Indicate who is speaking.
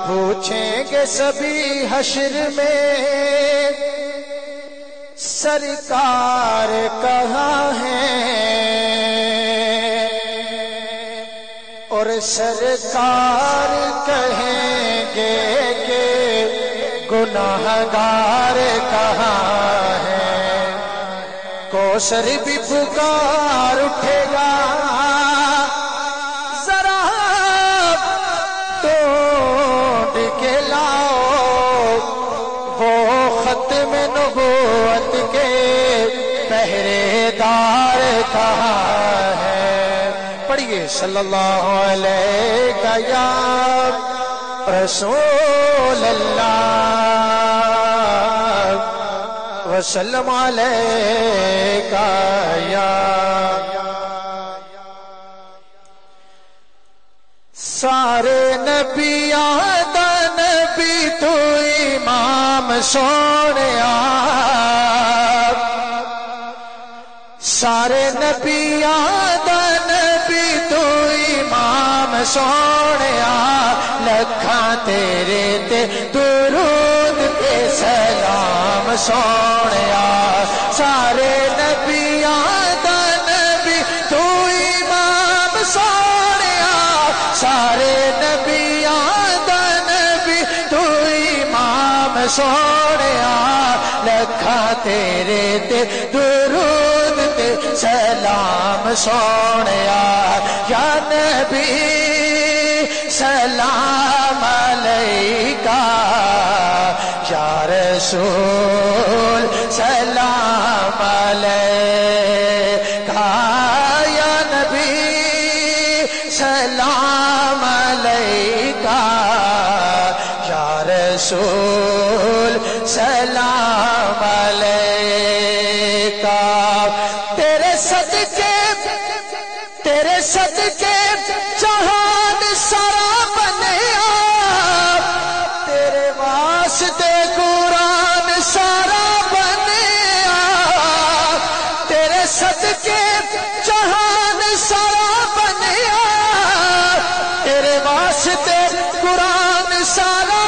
Speaker 1: پوچھیں گے سبھی حشر میں سرکار کہاں ہیں، اور سرکار کہیں گے کہ گناہگار کہاں ہیں۔ کوثر بھی پکار اٹھے گا، ذرا ڈھونڈ کے لاؤ وہ ختم نبوت کے پہرے دار کہاں ہے۔ پڑھیے صلی اللہ علیہ یا رسول اللہ وسلم علیہ یا سارے نبی آدھا نبی تو امام سونیا، سارے نبی آدھا نبی تو امام سونیا، لکھاں تیرے تے درود تے سلام سونیا، سارے نبی آدھا نبی تو امام سونیا، سارے نبی آدھا نبی تو امام سونیا، لکھاں تیرے تے درود تے سلام سونیا، یا نبی سلام علیکہ، یا رسول سلام علیکہ، یا نبی سلام علیکہ، یا رسول سلام علیکہ۔ تیرے صدقے جہان سارا بنیا، تیرے واسطے قرآن سارا بنیا، تیرے صدقے جہان سارا بنیا، تیرے واسطے قرآن سارا